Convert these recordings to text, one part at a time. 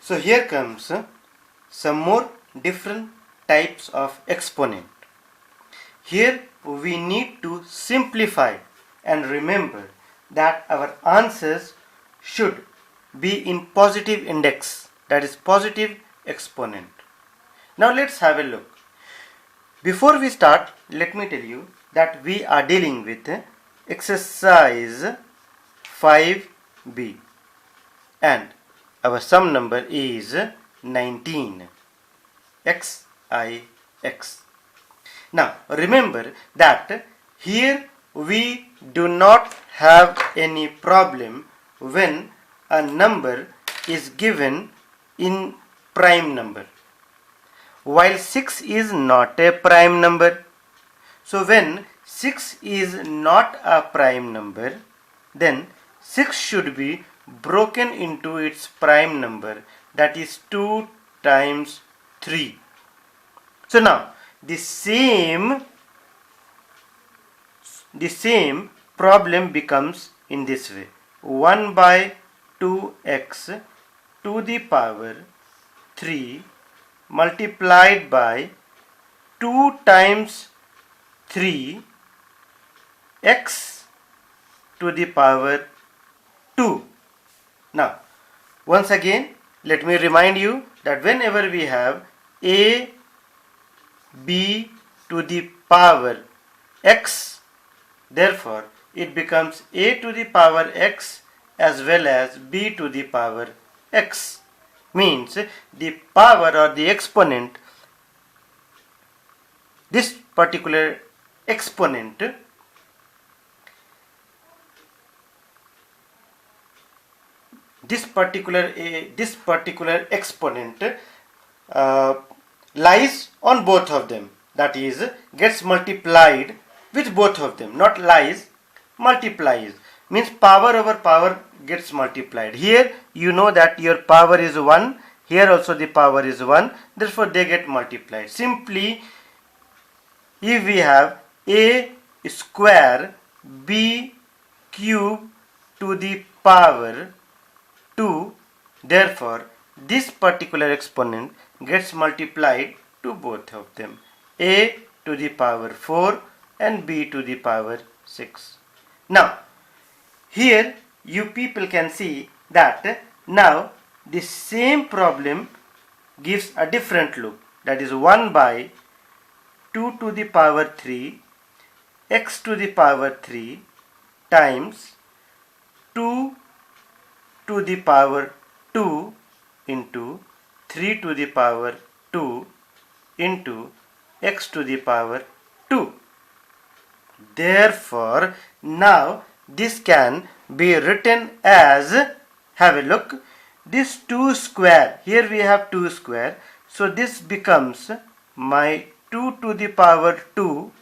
So here comes some more different types of exponent. Here we need to simplify and remember that our answers should be in positive index, that is positive exponent. Now let's have a look. Before we start, let me tell you that we are dealing with exercise 5b and our sum number is 19 XIX. Now remember that here we do not have any problem when a number is given in prime number, while 6 is not a prime number. So when 6 is not a prime number, then 6 should be broken into its prime number, that is 2 times 3. So now the same problem becomes in this way: 1 by 2x to the power 3 multiplied by 2 times 3 x to the power 2. Now once again let me remind you that whenever we have a b to the power x, therefore it becomes a to the power x as well as b to the power x, means the power or the exponent, this particular exponent lies on both of them, that is gets multiplied with both of them, not lies, multiplies, means power over power gets multiplied. Here you know that your power is 1, here also the power is 1, therefore they get multiplied. Simply if we have a square b cube to the power 2, therefore this particular exponent gets multiplied to both of them, a to the power 4 and b to the power 6. Now here you people can see that now the same problem gives a different look, that is 1 by 2 to the power 3 x to the power 3 times 2 to the power 2 into 3 to the power 2 into x to the power 2. Therefore now this can be written as, have a look, this 2 square, here we have 2 square, so this becomes my 2 to the power 2,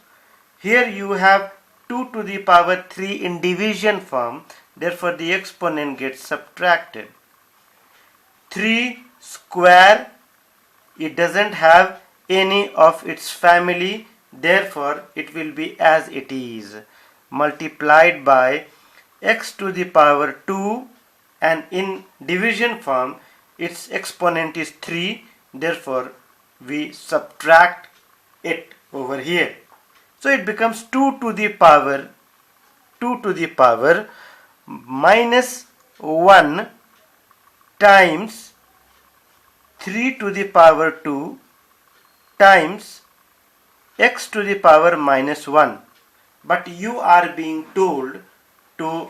here you have 2 to the power 3 in division form, therefore the exponent gets subtracted. 3 square, it doesn't have any of its family, therefore it will be as it is, multiplied by x to the power 2, and in division form its exponent is 3, therefore we subtract it over here. So it becomes 2 to the power minus 1 times 3 to the power 2 times x to the power minus 1. But you are being told to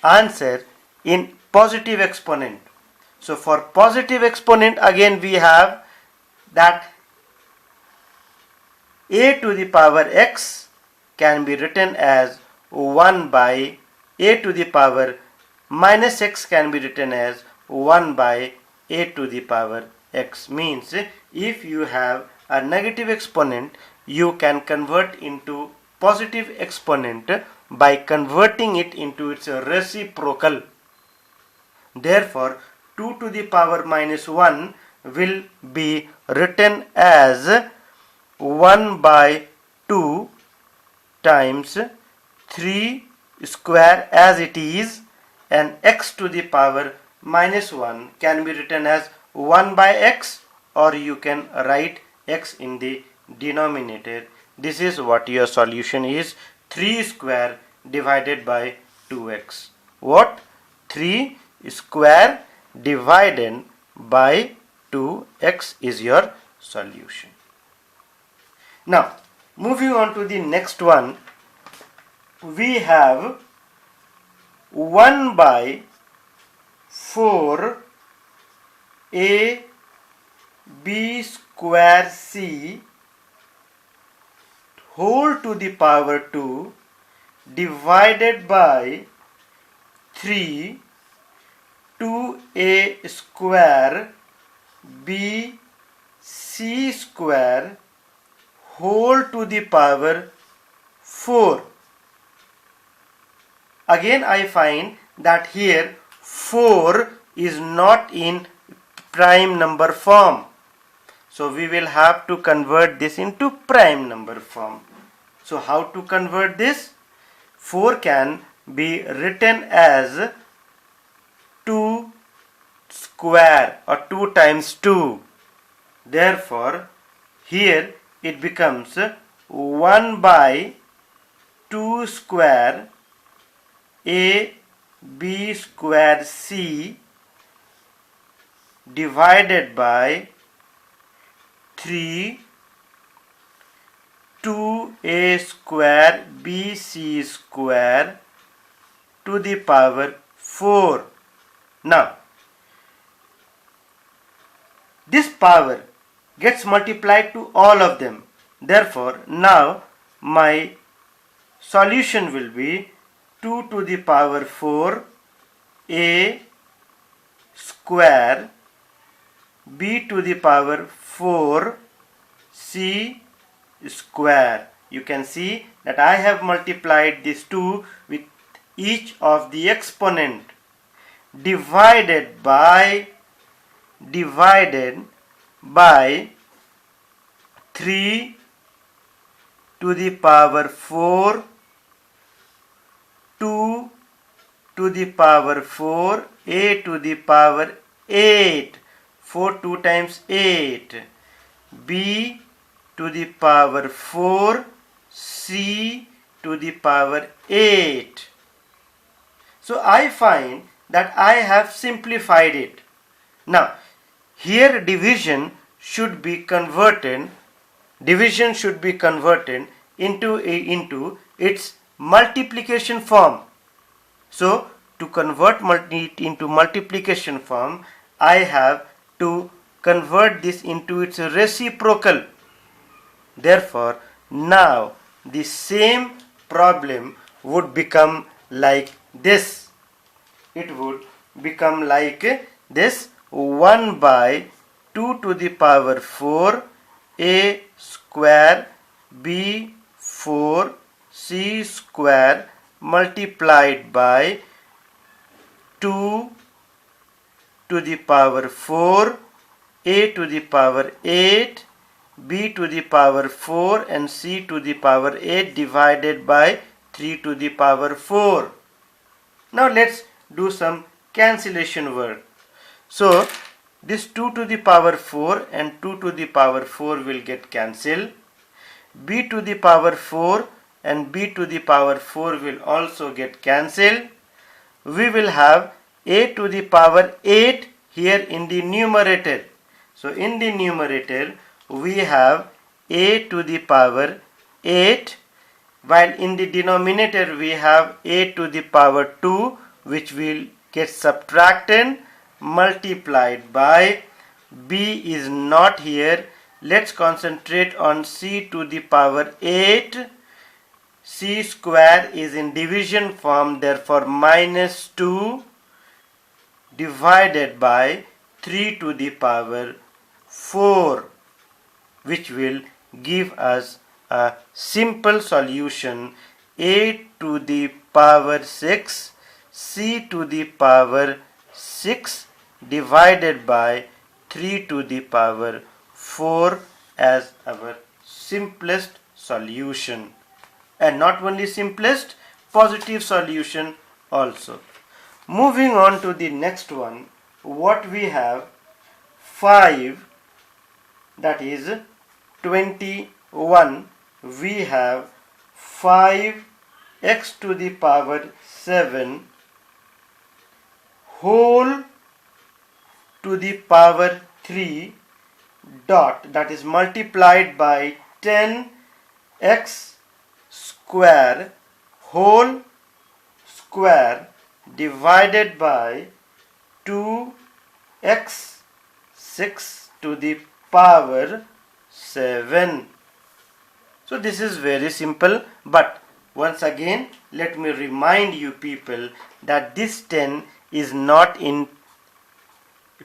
answer in positive exponent. So for positive exponent again we have that a to the power x can be written as 1 by a to the power minus x can be written as 1 by a to the power x, means if you have a negative exponent you can convert into positive exponent by converting it into its reciprocal. Therefore 2 to the power minus 1 will be written as 1 by 2 times 3 square as it is, and x to the power minus 1 can be written as 1 by x, or you can write x in the denominator. This is what your solution is. 3 square divided by 2x. What? 3 square divided by 2x is your solution. Now, moving on to the next one, we have 1 by 4 a b square c whole to the power 2 divided by 3 2a square b c square whole to the power 4. Again I find that here 4 is not in prime number form. So we will have to convert this into prime number form. So how to convert this? 4 can be written as 2 square or 2 times 2. Therefore, here it becomes 1 by 2 square a b square c divided by 3 2a square bc square to the power 4. Now, this power gets multiplied to all of them. Therefore, now my solution will be 2 to the power 4 a square b to the power 4 c square. You can see that I have multiplied these two with each of the exponent divided by 3 to the power 4 2 to the power 4 a to the power 8 4 2 times 8 b to the power 4 c to the power 8. So I find that I have simplified it. Now here division should be converted into its multiplication form. So to convert it into multiplication form, I have to convert this into its reciprocal. Therefore, now the same problem would become like this. It would become like this: 1 by 2 to the power 4 a square b 4 c square multiplied by 2 to the power 4 a to the power 8 b to the power 4 and c to the power 8 divided by 3 to the power 4. Now let's do some cancellation work. So this 2 to the power 4 and 2 to the power 4 will get cancelled. B to the power 4 and b to the power 4 will also get cancelled. We will have a to the power 8 here in the numerator. So in the numerator we have a to the power 8, while in the denominator we have a to the power 2, which will get subtracted, multiplied by b is not here. Let's concentrate on c to the power 8. C square is in division form, therefore minus 2 divided by 3 to the power 4, which will give us a simple solution: a to the power 6 c to the power 6 divided by 3 to the power 4 as our simplest solution. And not only simplest, positive solution also. Moving on to the next one, what we have: 5, that is 21, we have 5x to the power 7 whole to the power 3 dot, that is multiplied by 10x square whole square divided by 2x 6 to the power 7. So this is very simple, but once again let me remind you people that this 10 is not in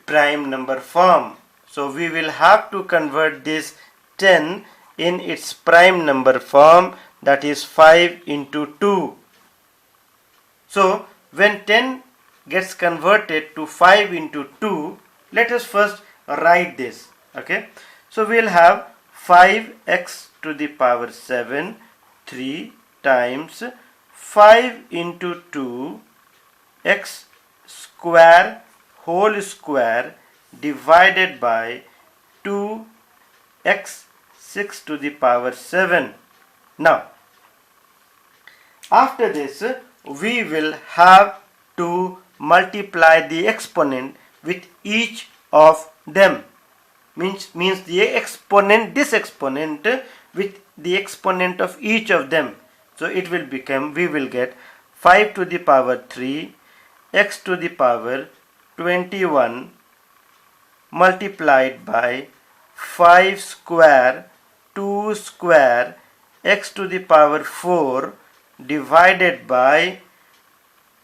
prime number form. So we will have to convert this 10 in its prime number form, that is 5 into 2. So when 10 gets converted to 5 into 2, let us first write this. Okay, so we'll have 5x to the power 7 3 times 5 into 2 x square whole square divided by 2x 6 to the power 7. Now after this we will have to multiply the exponent with each of them. Means the exponent, this exponent with the exponent of each of them. So it will become, we will get 5 to the power 3 x to the power 21 multiplied by 5 square 2 square x to the power 4 divided by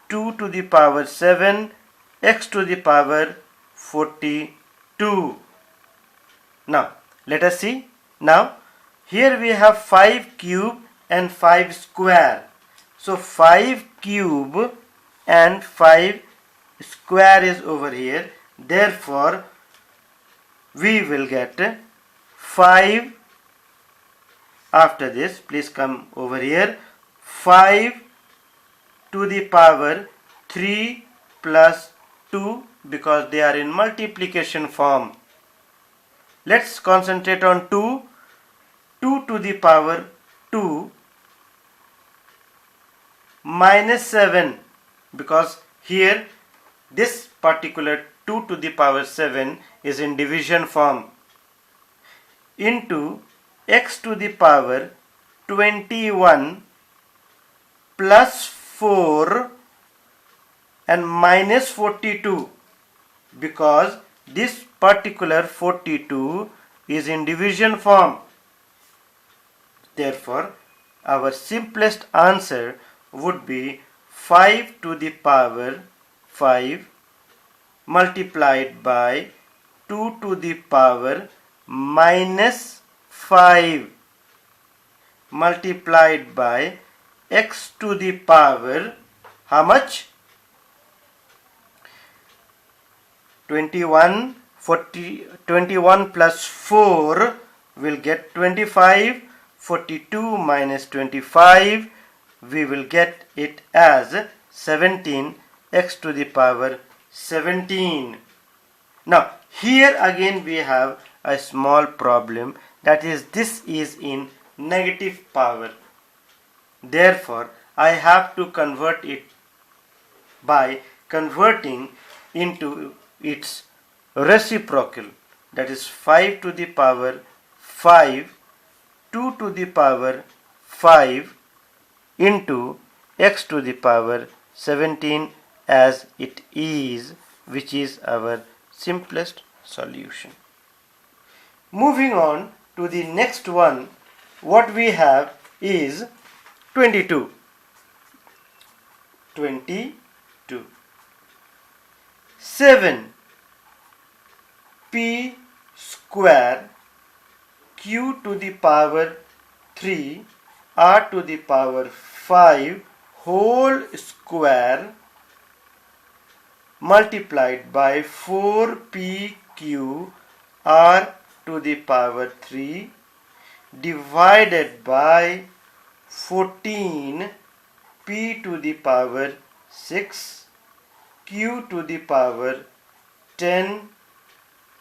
2 to the power 7 x to the power 42. Now let us see. Now here we have 5 cube and 5 square. So 5 cube and 5 square is over here. Therefore we will get 5. After this, please come over here. 5 to the power 3 plus 2, because they are in multiplication form. Let's concentrate on 2. 2 to the power 2 minus 7, because here this particular 2 to the power 7 is in division form, into x to the power 21 plus 4 and minus 42, because this particular 42 is in division form. Therefore our simplest answer would be 5 to the power 5 multiplied by 2 to the power minus 5 multiplied by x to the power, how much? 21 plus 4 will get 25. 42 minus 25, we will get it as 17, x to the power 17. Now here again we have a small problem, that is this is in negative power. Therefore I have to convert it by converting into its reciprocal, that is 5 to the power 5 2 to the power 5 into x to the power 17 as it is, which is our simplest solution. Moving on to the next one, what we have is 22. 7 p square q to the power 3 r to the power 5 whole square multiplied by 4pq r to the power 3 divided by 14 p to the power 6 q to the power 10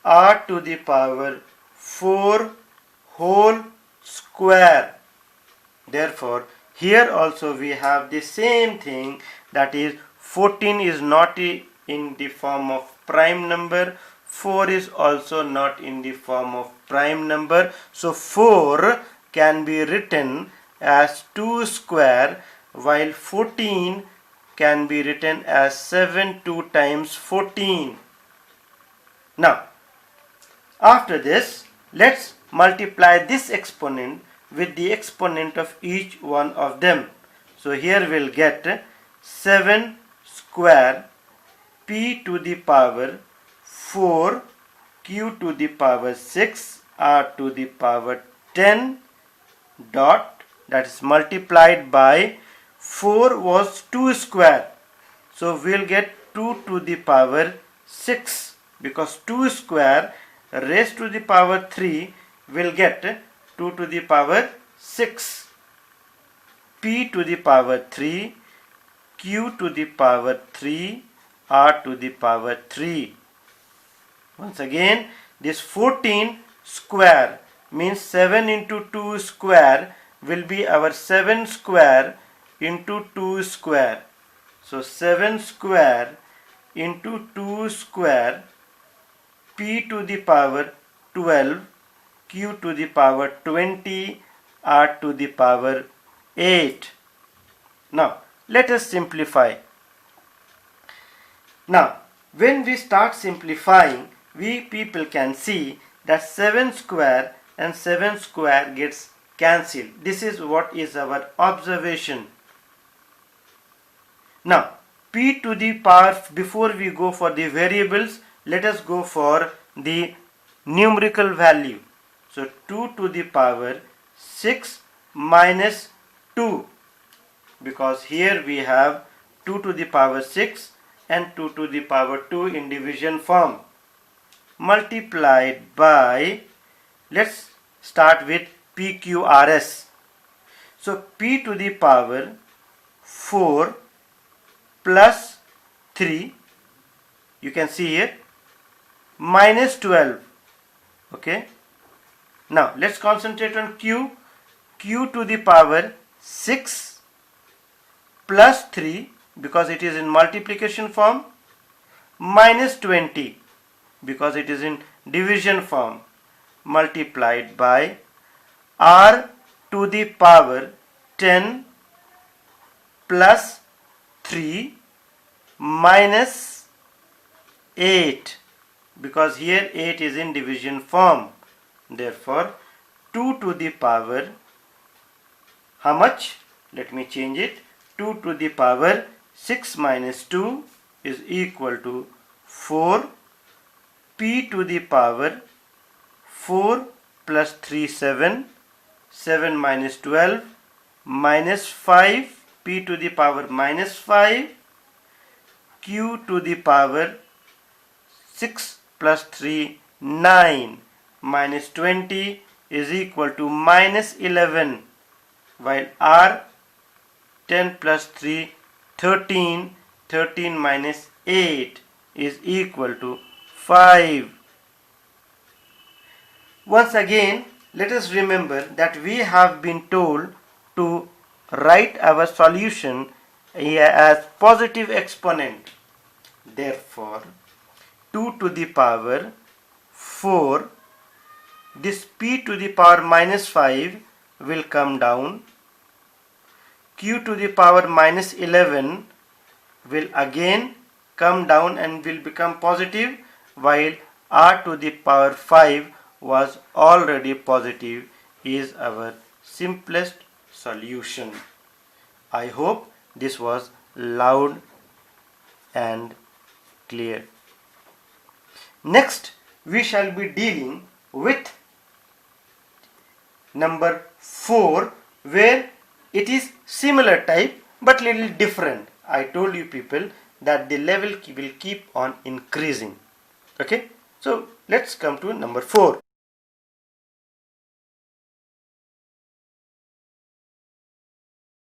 r to the power 4 whole square. Therefore, here also we have the same thing, that is 14 is not in the form of prime number, 4 is also not in the form of prime number. So 4 can be written as 2 square, while 14 can be written as 7 2 times 14. Now, after this, let's multiply this exponent with the exponent of each one of them. So here we'll get 7 square p to the power 4 q to the power 6 r to the power 10 dot, that is multiplied by 4 was 2 square. So we'll get 2 to the power 6, because 2 square raised to the power 3 will get 2 to the power 6. P to the power 3, Q to the power 3, R to the power 3. Once again, this 14 square means 7 into 2 square will be our 7 square into 2 square. So 7 square into 2 square, p to the power 12, q to the power 20, r to the power 8. Now let us simplify. Now when we start simplifying, we people can see that 7 square and 7 square gets cancelled. This is what is our observation. Now p to the power, before we go for the variables, let us go for the numerical value. So 2 to the power 6 minus 2, because here we have 2 to the power 6 and 2 to the power 2 in division form, multiplied by, let's start with PQRS. So p to the power 4 plus 3, you can see here, minus 12. Okay. Now let's concentrate on Q. Q to the power 6 plus 3, because it is in multiplication form, minus 20 because it is in division form, multiplied by R to the power 10 plus 3 minus 8, because here 8 is in division form. Therefore 2 to the power, how much? Let me change it. 2 to the power 6 minus 2 is equal to 4. P to the power 4 plus 3 7, 7 minus 12 minus 5, p to the power minus 5, q to the power 6 plus 3 9 minus 20 is equal to minus 11, while r 10 plus 3 13, 13 minus 8 is equal to 5. Once again, let us remember that we have been told to write our solution as positive exponent. Therefore 2 to the power 4, this p to the power minus 5 will come down, q to the power minus 11 will again come down and will become positive, while r to the power 5 was already positive, is our simplest solution. I hope this was loud and clear. Next, we shall be dealing with number 4, where it is similar type but little different. I told you people that the level will keep on increasing. Okay, so let's come to number 4.